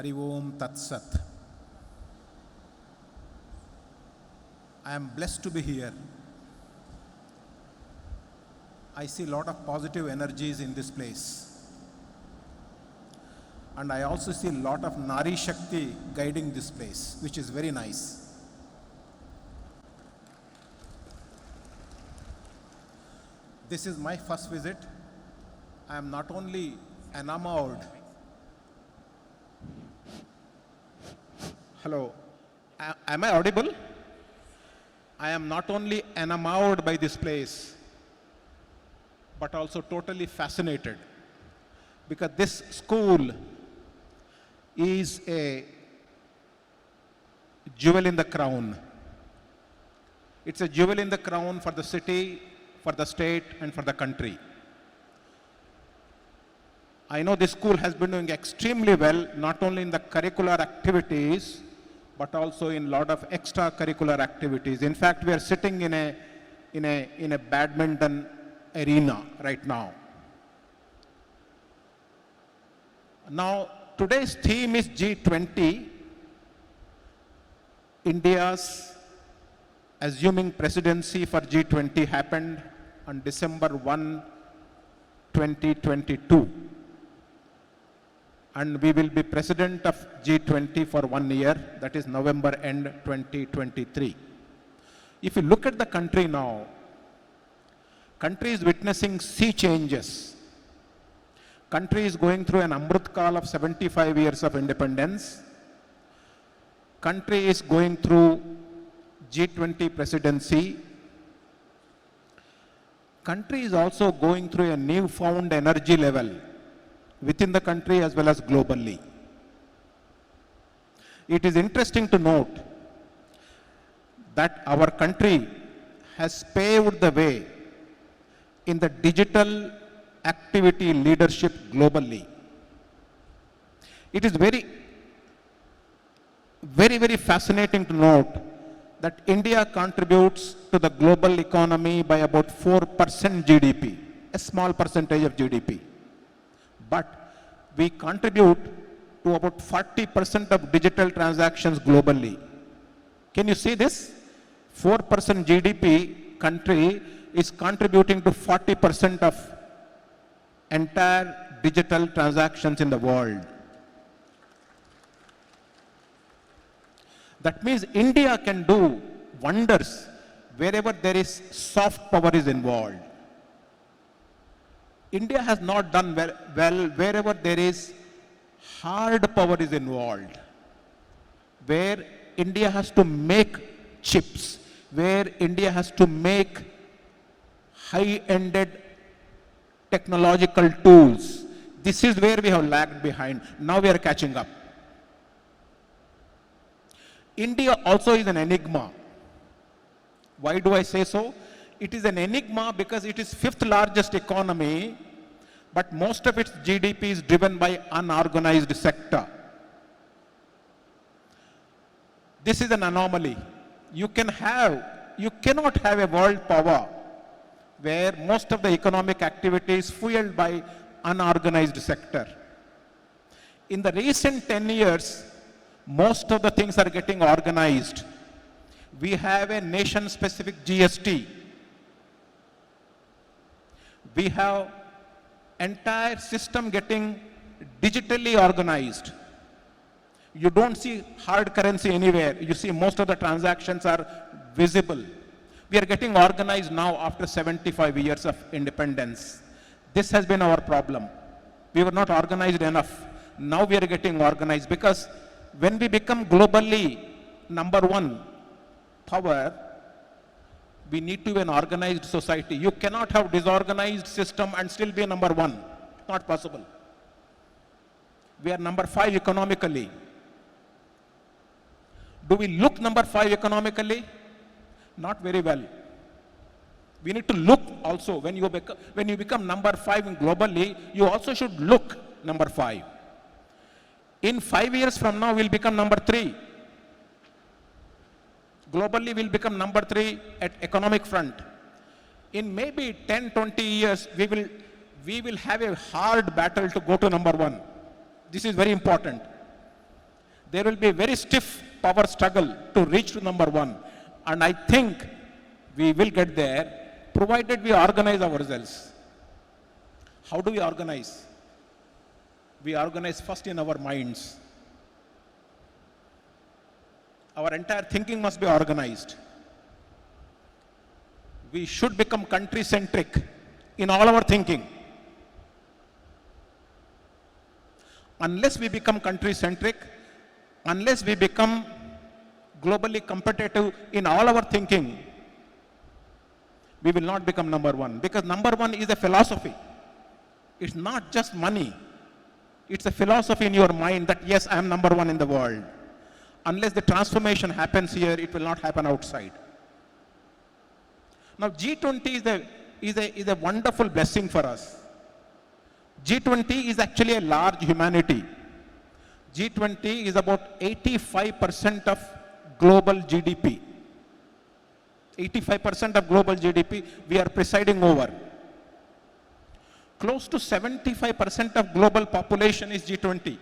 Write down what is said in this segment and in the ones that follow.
Hari Om Tat Sat. I am blessed to be here. I see a lot of positive energies in this place. And I also see a lot of Nari Shakti guiding this place, which is very nice. This is my first visit. I am not only enamored. Hello, am I audible? I am not only enamored by this place, but also totally fascinated, because this school is a jewel in the crown. It's a jewel in the crown for the city, for the state, and for the country. I know this school has been doing extremely well, not only in the curricular activities, but also in a lot of extracurricular activities. In fact, we are sitting in a badminton arena right now. Now, today's theme is G20, India's assuming presidency for G20 happened on December 1, 2022. And we will be president of G20 for 1 year, that is November end 2023. If you look at the country now, country is witnessing sea changes. Country is going through an Amrit Kaal of 75 years of independence. Country is going through G20 presidency. Country is also going through a newfound energy level within the country as well as globally. It is interesting to note that our country has paved the way in the digital activity leadership globally. It is very fascinating to note that India contributes to the global economy by about 4% GDP, a small percentage of GDP. But we contribute to about 40% of digital transactions globally. Can you see this? 4% GDP country is contributing to 40% of entire digital transactions in the world. That means India can do wonders wherever there is soft power is involved. India has not done well wherever there is hard power is involved, where India has to make chips, where India has to make high-ended technological tools. This is where we have lagged behind. Now we are catching up. India also is an enigma. Why do I say so? It is an enigma because it is fifth largest economy, but most of its GDP is driven by unorganized sector. This is an anomaly. You cannot have a world power where most of the economic activity is fueled by unorganized sector. In the recent 10 years, most of the things are getting organized. We have a nation-specific GST. We have entire system getting digitally organized. You don't see hard currency anywhere. You see most of the transactions are visible. We are getting organized now after 75 years of independence. This has been our problem. We were not organized enough. Now we are getting organized, because when we become globally number one power, we need to be an organized society. You cannot have disorganized system and still be number one. Not possible. We are number 5 economically. Do we look number 5 economically? Not very well. We need to look also. When you become number 5 globally, you also should look number 5. In 5 years from now, we'll become number 3. Globally, we'll become number 3 at economic front. In maybe 10, 20 years, we will have a hard battle to go to number 1. This is very important. there will be a very stiff power struggle to reach to number one. And I think we will get there, provided we organize ourselves. How do we organize? We organize first in our minds. Our entire thinking must be organized. We should become country-centric in all our thinking. Unless we become country-centric, unless we become globally competitive in all our thinking, we will not become number one. Because number one is a philosophy. It's not just money. It's a philosophy in your mind that yes, I am number one in the world. Unless the transformation happens here, it will not happen outside. Now G20 is a wonderful blessing for us. G20 is actually a large humanity. G20 is about 85% of global GDP. 85% of global GDP we are presiding over. Close to 75% of global population is G20.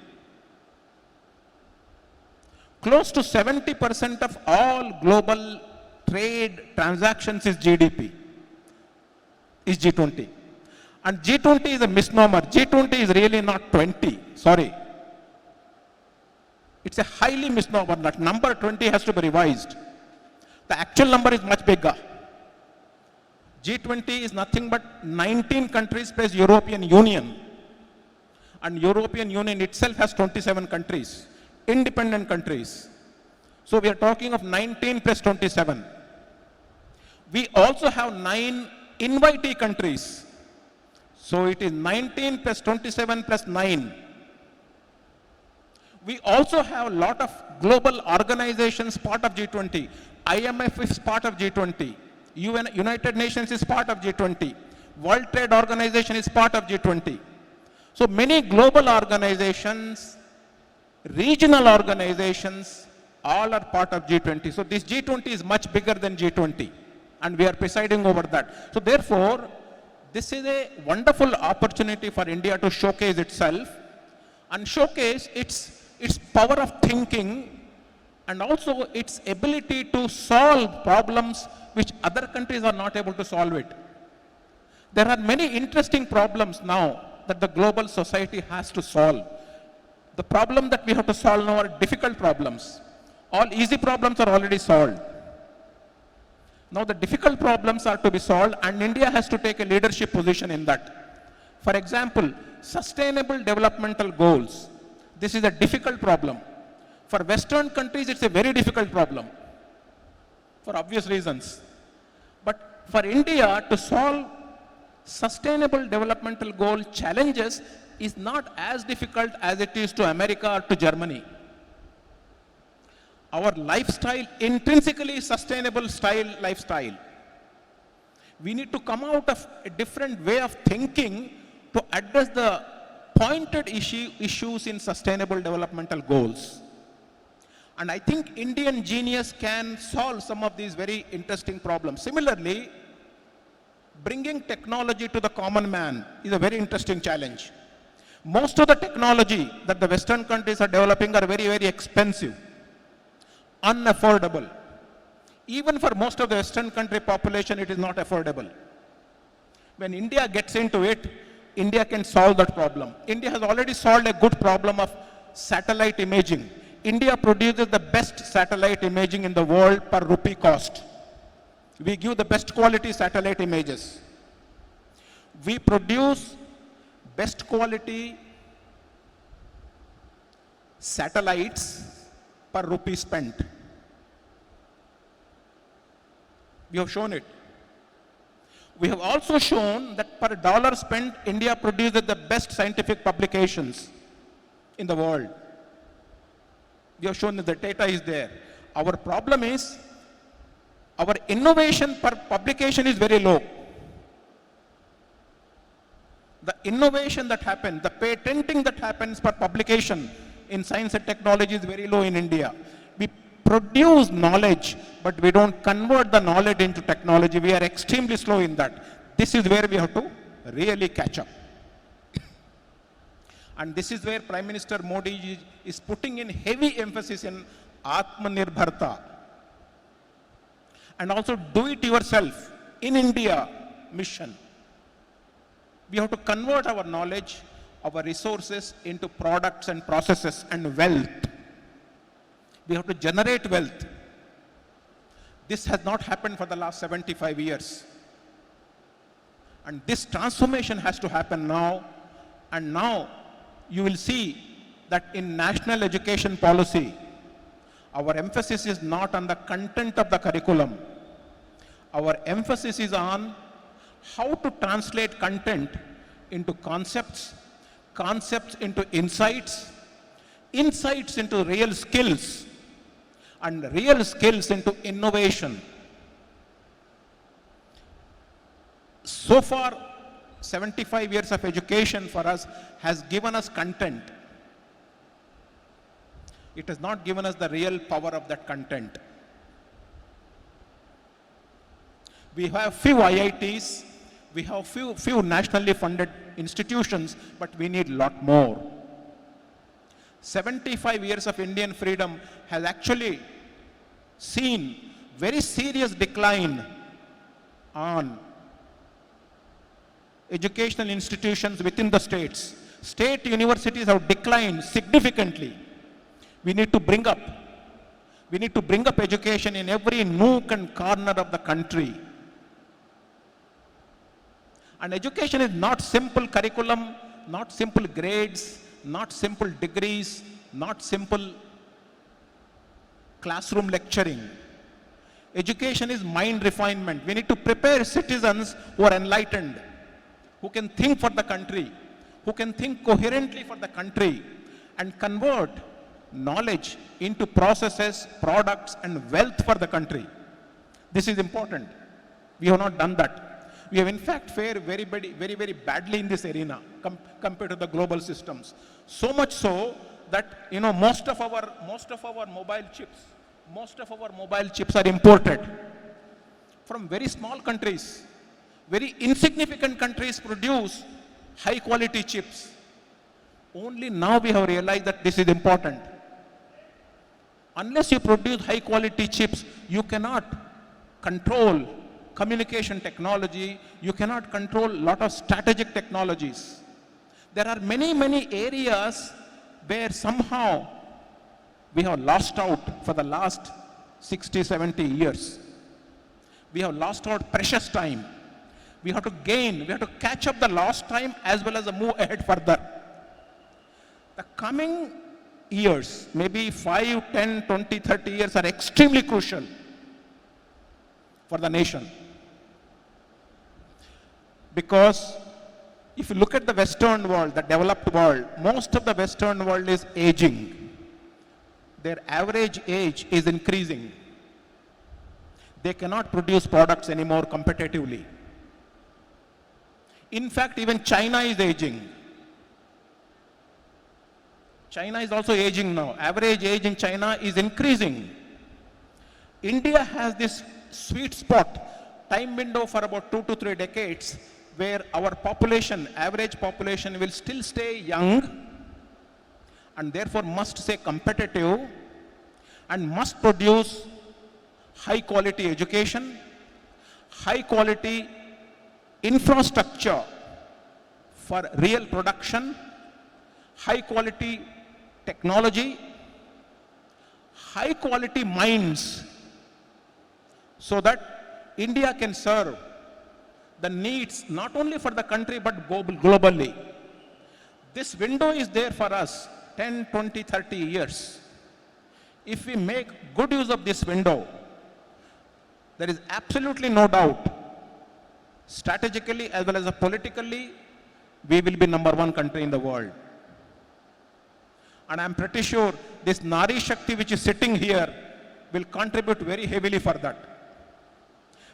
Close to 70% of all global trade transactions is GDP, is G20. And G20 is a misnomer. G20 is really not 20, sorry. It's a highly misnomer. That number 20 has to be revised. The actual number is much bigger. G20 is nothing but 19 countries plus European Union. And European Union itself has 27 countries, independent countries. So we are talking of 19 plus 27. We also have 9 invitee countries. So it is 19 plus 27 plus 9. We also have a lot of global organizations part of G20. IMF is part of G20. United Nations is part of G20. World Trade Organization is part of G20. So many global organizations, regional organizations, all are part of G20. So this G20 is much bigger than G20. And we are presiding over that. So therefore, this is a wonderful opportunity for India to showcase itself and showcase its power of thinking and also its ability to solve problems which other countries are not able to solve it. There are many interesting problems now that the global society has to solve. The problem that we have to solve now are difficult problems. All easy problems are already solved. Now the difficult problems are to be solved and India has to take a leadership position in that. For example, sustainable developmental goals. This is a difficult problem. For Western countries, it's a very difficult problem for obvious reasons. But for India to solve sustainable developmental goal challenges is not as difficult as it is to America or to Germany. Our lifestyle intrinsically is sustainable lifestyle. We need to come out of a different way of thinking to address the pointed issues in sustainable developmental goals. And I think Indian genius can solve some of these very interesting problems. Similarly, bringing technology to the common man is a very interesting challenge. Most of the technology that the Western countries are developing are very, very expensive, unaffordable. Even for most of the Western country population, it is not affordable. When India gets into it, India can solve that problem. India has already solved a good problem of satellite imaging. India produces the best satellite imaging in the world per rupee cost. We give the best quality satellite images. We produce best quality satellites per rupee spent. We have shown it. We have also shown that per dollar spent, India produces the best scientific publications in the world. We have shown that the data is there. Our problem is, our innovation per publication is very low. The innovation that happens, the patenting that happens per publication in science and technology is very low in India. We produce knowledge, but we don't convert the knowledge into technology. We are extremely slow in that. This is where we have to really catch up. And this is where Prime Minister Modi is putting in heavy emphasis in Atmanirbharta. And also do it yourself in India mission. We have to convert our knowledge, our resources into products and processes and wealth. We have to generate wealth. This has not happened for the last 75 years. And this transformation has to happen now. And now you will see that in national education policy, our emphasis is not on the content of the curriculum. Our emphasis is on how to translate content into concepts, concepts into insights, insights into real skills, and real skills into innovation. So far, 75 years of education for us has given us content. It has not given us the real power of that content. We have few IITs, we have few nationally funded institutions, but we need a lot more. 75 years of Indian freedom has actually seen very serious decline on educational institutions within the states. State universities have declined significantly. We need to bring up education in every nook and corner of the country. And education is not simple curriculum, not simple grades, not simple degrees, not simple classroom lecturing. Education is mind refinement. We need to prepare citizens who are enlightened, who can think for the country, who can think coherently for the country, and convert knowledge into processes, products, and wealth for the country. This is important. We have not done that. We have in fact fared very badly in this arena compared to the global systems. So much so that most of our mobile chips are imported from very small countries. Very insignificant countries produce high quality chips. Only now we have realized that this is important. Unless you produce high quality chips, you cannot control communication technology, you cannot control a lot of strategic technologies. There are many areas where somehow we have lost out for the last 60, 70 years. We have lost out precious time. We have to gain, we have to catch up the lost time as well as move ahead further. The coming years, maybe 5, 10, 20, 30 years are extremely crucial for the nation. Because if you look at the Western world, the developed world, most of the Western world is aging. Their average age is increasing. They cannot produce products anymore competitively. In fact, even China is aging. China is also aging now. Average age in China is increasing. India has this sweet spot, time window for about 2 to 3 decades, where our population, average population will still stay young and therefore must stay competitive and must produce high quality education, high quality infrastructure for real production, high quality technology, high quality minds, so that India can serve the needs not only for the country but globally. This window is there for us 10, 20, 30 years. If we make good use of this window, there is absolutely no doubt, strategically as well as politically, we will be #1 country in the world. And I'm pretty sure this Nari Shakti which is sitting here will contribute very heavily for that.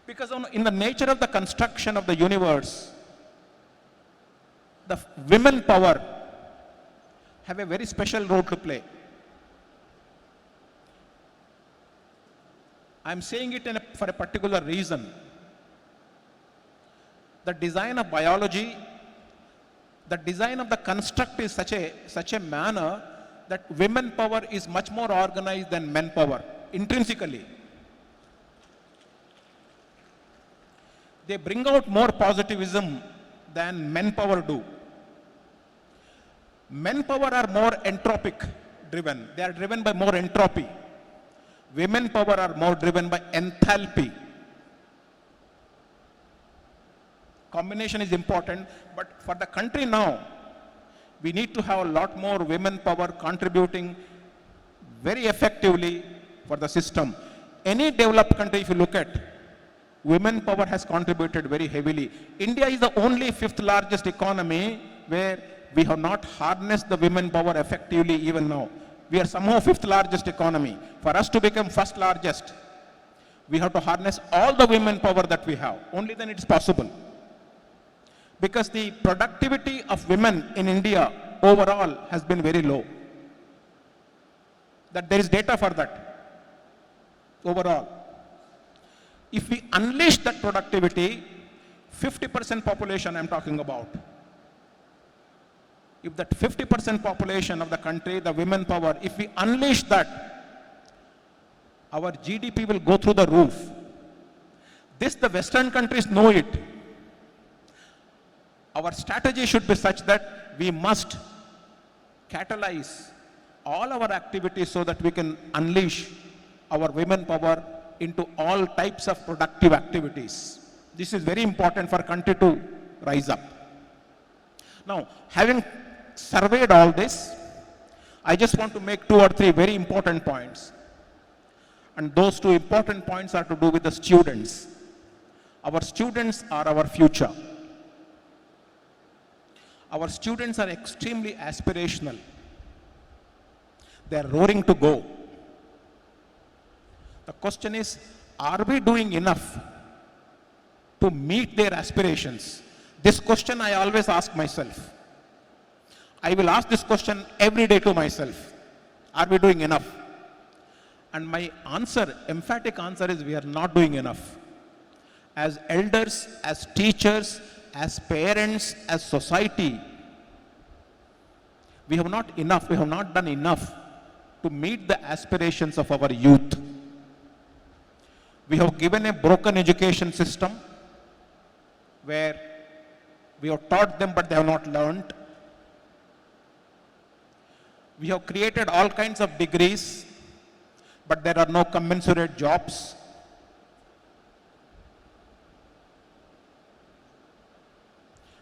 Because in the nature of the construction of the universe, the women power have a very special role to play. I'm saying it for a particular reason. The design of biology The design of the construct is such a manner that women power is much more organized than men power, intrinsically. They bring out more positivism than men power do. Men power are more entropic driven. They are driven by more entropy. Women power are more driven by enthalpy. Combination is important, but for the country now, we need to have a lot more women power contributing very effectively for the system. Any developed country, if you look at, women power has contributed very heavily. India is the only fifth largest economy where we have not harnessed the women power effectively even now. We are somehow fifth largest economy. For us to become first largest, we have to harness all the women power that we have. Only then it is possible. Because the productivity of women in India overall has been very low. That there is data for that overall. If we unleash that productivity, 50% population I'm talking about, if that 50% population of the country, the women power, if we unleash that, our GDP will go through the roof. This, the Western countries know it. Our strategy should be such that we must catalyze all our activities so that we can unleash our women power into all types of productive activities. This is very important for country to rise up. Now, having surveyed all this, I just want to make 2 or 3 very important points. And those 2 important points are to do with the students. Our students are our future. Our students are extremely aspirational. They are roaring to go. The question is, are we doing enough to meet their aspirations? This question I always ask myself. I will ask this question every day to myself. Are we doing enough? And my answer, emphatic answer is we are not doing enough. As elders, as teachers, as parents, as society, we have not done enough to meet the aspirations of our youth. We have given a broken education system where we have taught them but they have not learned. We have created all kinds of degrees, but there are no commensurate jobs.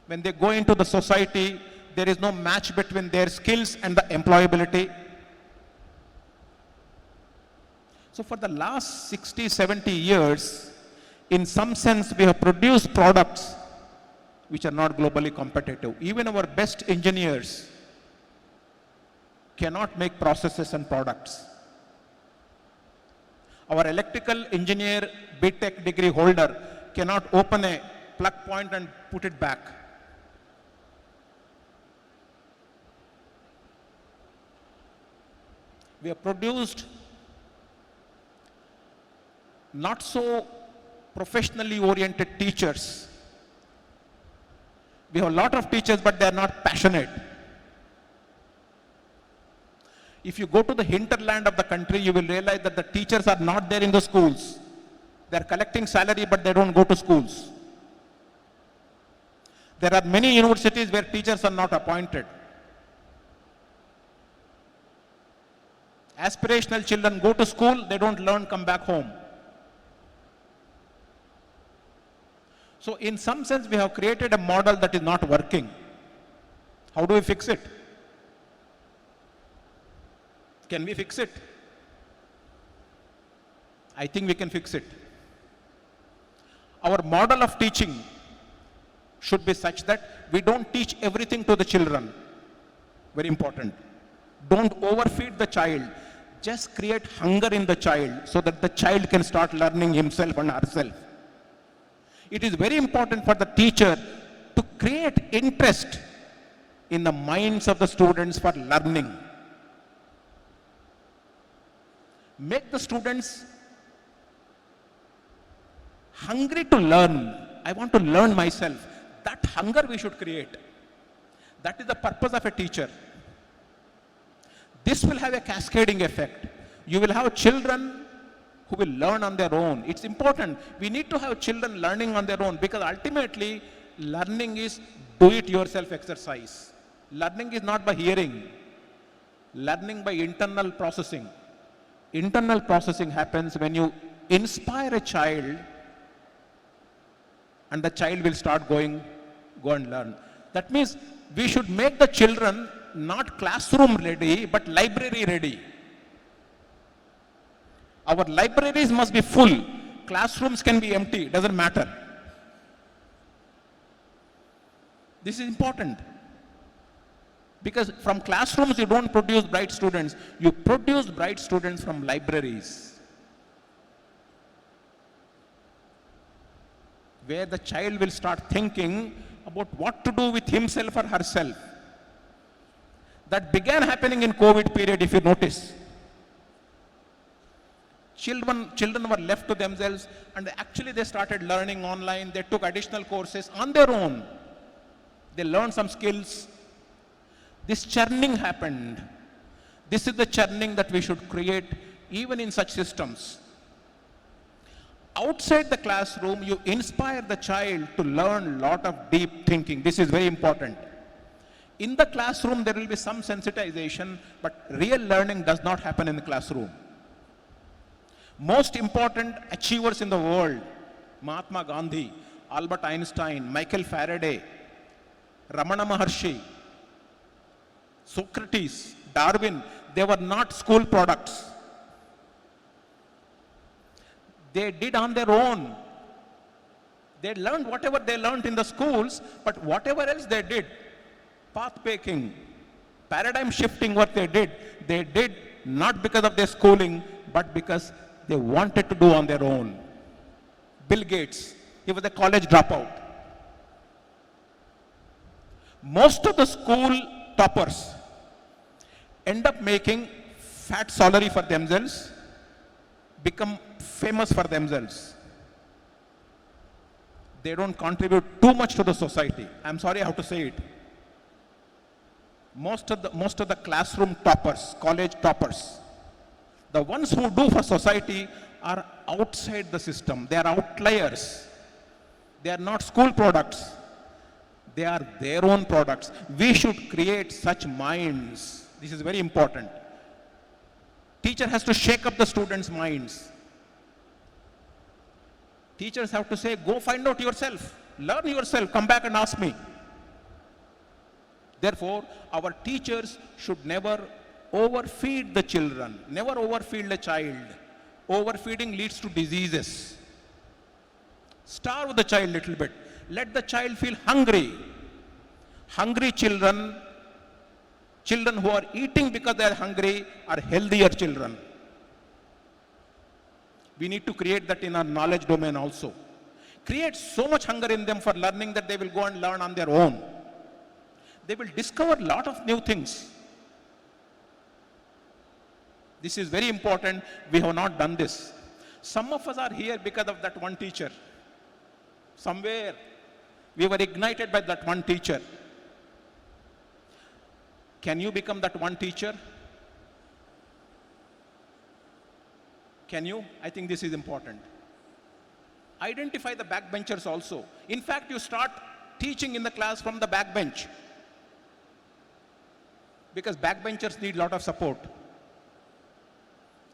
When they go into the society, there is no match between their skills and the employability. So for the last 60, 70 years, in some sense, we have produced products which are not globally competitive. Even our best engineers cannot make processes and products. Our electrical engineer, BTech degree holder, cannot open a plug point and put it back. We have produced not so professionally oriented teachers. We have a lot of teachers, but they are not passionate. If you go to the hinterland of the country, you will realize that the teachers are not there in the schools. They are collecting salary, but they don't go to schools. There are many universities where teachers are not appointed. Aspirational children go to school, they don't learn, come back home. So in some sense, we have created a model that is not working. How do we fix it? Can we fix it? I think we can fix it. Our model of teaching should be such that we don't teach everything to the children. Very important. Don't overfeed the child. Just create hunger in the child so that the child can start learning himself and herself. It is very important for the teacher to create interest in the minds of the students for learning. Make the students hungry to learn. I want to learn myself. That hunger we should create. That is the purpose of a teacher. This will have a cascading effect. You will have children who will learn on their own. It's important. We need to have children learning on their own, because ultimately learning is do-it-yourself exercise. Learning is not by hearing. Learning by internal processing. Internal processing happens when you inspire a child, and the child will start go and learn. That means we should make the children not classroom ready, but library ready. Our libraries must be full. Classrooms can be empty, doesn't matter. This is important. Because from classrooms you don't produce bright students, you produce bright students from libraries, where the child will start thinking about what to do with himself or herself. That began happening in COVID period, if you notice. Children were left to themselves, and actually they started learning online. They took additional courses on their own. They learned some skills. This churning happened. This is the churning that we should create even in such systems. Outside the classroom, you inspire the child to learn a lot of deep thinking. This is very important. In the classroom, there will be some sensitization, but real learning does not happen in the classroom. Most important achievers in the world, Mahatma Gandhi, Albert Einstein, Michael Faraday, Ramana Maharshi, Socrates, Darwin, they were not school products. They did on their own. They learned whatever they learned in the schools, but whatever else they did, path making, paradigm shifting, what they did not because of their schooling, but because they wanted to do on their own. Bill Gates, he was a college dropout. Most of the school toppers end up making fat salary for themselves, become famous for themselves. They don't contribute too much to the society. I'm sorry I have to say it. Most of the classroom toppers, college toppers, the ones who do for society are outside the system. They are outliers. They are not school products. They are their own products. We should create such minds. This is very important. Teacher has to shake up the students' minds. Teachers have to say, go find out yourself. Learn yourself. Come back and ask me. Therefore, our teachers should never overfeed the children. Never overfeed the child. Overfeeding leads to diseases. Starve the child a little bit. Let the child feel hungry. Hungry children who are eating because they are hungry, are healthier children. We need to create that in our knowledge domain also. Create so much hunger in them for learning that they will go and learn on their own. They will discover a lot of new things. This is very important. We have not done this. Some of us are here because of that one teacher. Somewhere we were ignited by that one teacher. Can you become that one teacher? Can you? I think this is important. Identify the backbenchers also. In fact, you start teaching in the class from the backbench, because backbenchers need a lot of support.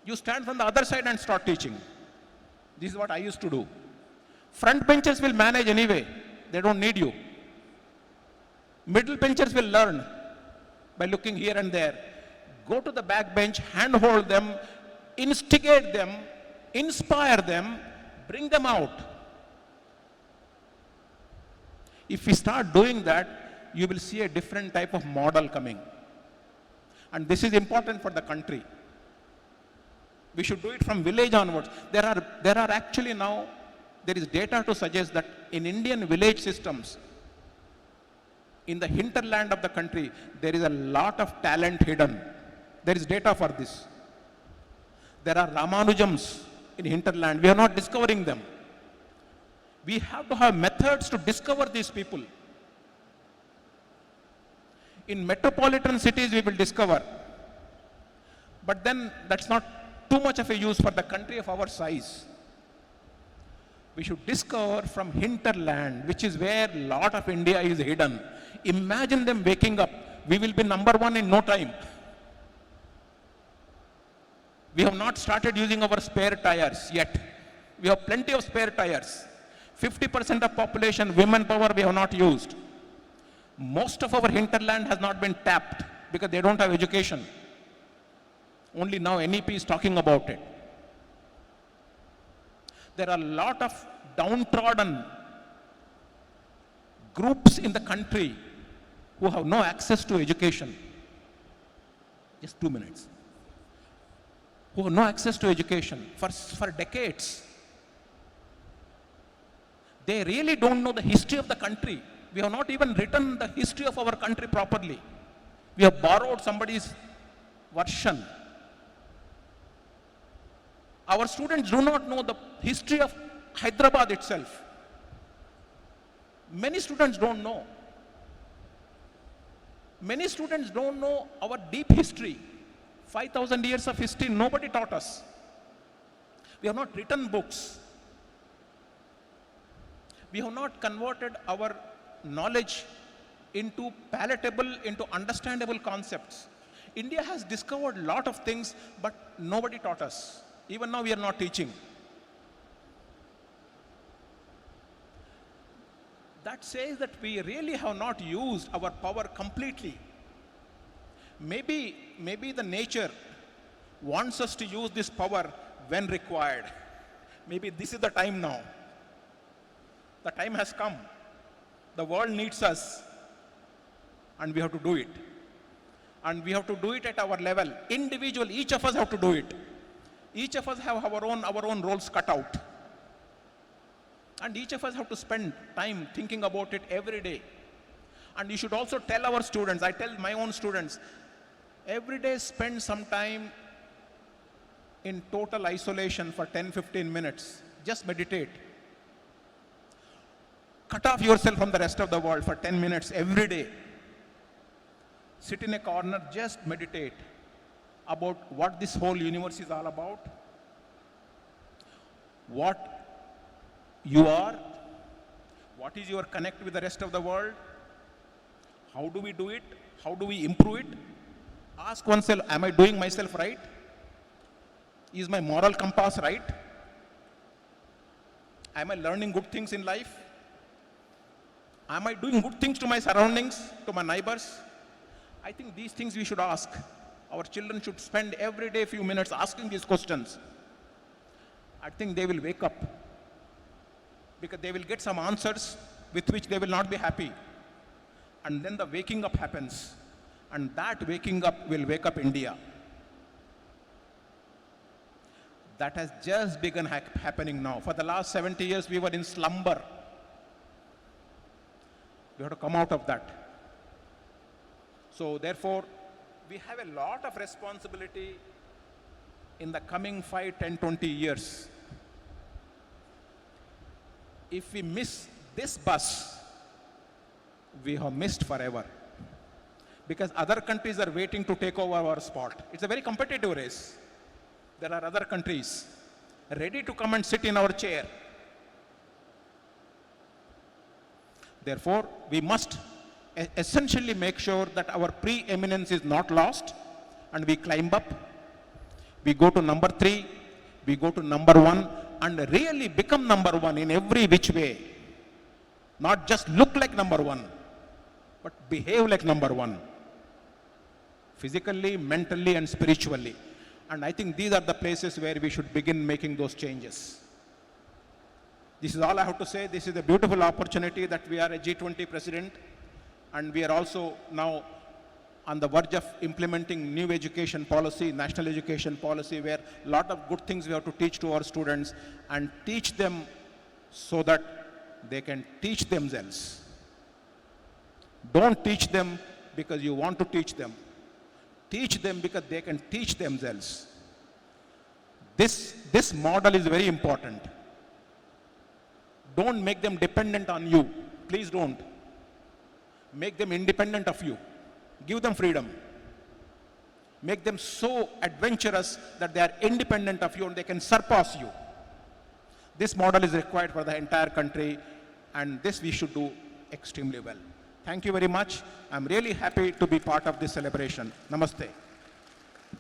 You stand from the other side and start teaching. This is what I used to do. Front benchers will manage anyway. They don't need you. Middle benchers will learn by looking here and there. Go to the back bench, handhold them, instigate them, inspire them, bring them out. If we start doing that, you will see a different type of model coming. And this is important for the country. We should do it from village onwards. There are actually now, there is data to suggest that in Indian village systems, in the hinterland of the country, there is a lot of talent hidden. There is data for this. There are Ramanujams in hinterland. We are not discovering them. We have to have methods to discover these people. In metropolitan cities, we will discover. But then that's not too much of a use for the country of our size. We should discover from hinterland, which is where a lot of India is hidden. Imagine them waking up. We will be number one in no time. We have not started using our spare tires yet. We have plenty of spare tires. 50% of population, women power, we have not used. Most of our hinterland has not been tapped because they don't have education. Only now NEP is talking about it. There are a lot of downtrodden groups in the country who have no access to education. Just 2 minutes. Who have no access to education for decades. They really don't know the history of the country. We have not even written the history of our country properly. We have borrowed somebody's version. Our students do not know the history of Hyderabad itself. Many students don't know. Many students don't know our deep history. 5,000 years of history, nobody taught us. We have not written books. We have not converted our knowledge into palatable, into understandable concepts. India has discovered a lot of things, but nobody taught us. Even now we are not teaching. That says that we really have not used our power completely. Maybe the nature wants us to use this power when required. Maybe this is the time now. The time has come. The world needs us, and we have to do it. And we have to do it at our level. Individual, each of us have to do it. Each of us have our own roles cut out. And each of us have to spend time thinking about it every day. And you should also tell our students, I tell my own students, every day spend some time in total isolation for 10-15 minutes. Just meditate. Cut off yourself from the rest of the world for 10 minutes every day. Sit in a corner, just meditate about what this whole universe is all about, what you are, what is your connect with the rest of the world, how do we do it, how do we improve it. Ask oneself, am I doing myself right? Is my moral compass right? Am I learning good things in life? Am I doing good things to my surroundings, to my neighbors? I think these things we should ask. Our children should spend every day a few minutes asking these questions. I think they will wake up, because they will get some answers with which they will not be happy. And then the waking up happens. And that waking up will wake up India. That has just begun happening now. For the last 70 years, we were in slumber. We have to come out of that. So therefore, we have a lot of responsibility in the coming 5, 10, 20 years. If we miss this bus, we have missed forever. Because other countries are waiting to take over our spot. It's a very competitive race. There are other countries ready to come and sit in our chair. Therefore, we must essentially make sure that our preeminence is not lost, and we climb up. We go to number 3, we go to number 1, and really become number 1 in every which way. Not just look like number 1, but behave like number 1. Physically, mentally, and spiritually. And I think these are the places where we should begin making those changes. This is all I have to say. This is a beautiful opportunity that we are a G20 president, and we are also now on the verge of implementing new education policy, national education policy, where a lot of good things we have to teach to our students and teach them so that they can teach themselves. Don't teach them because you want to teach them. Teach them because they can teach themselves. This model is very important. Don't make them dependent on you. Please don't. Make them independent of you. Give them freedom. Make them so adventurous that they are independent of you and they can surpass you. This model is required for the entire country, and this we should do extremely well. Thank you very much. I'm really happy to be part of this celebration. Namaste.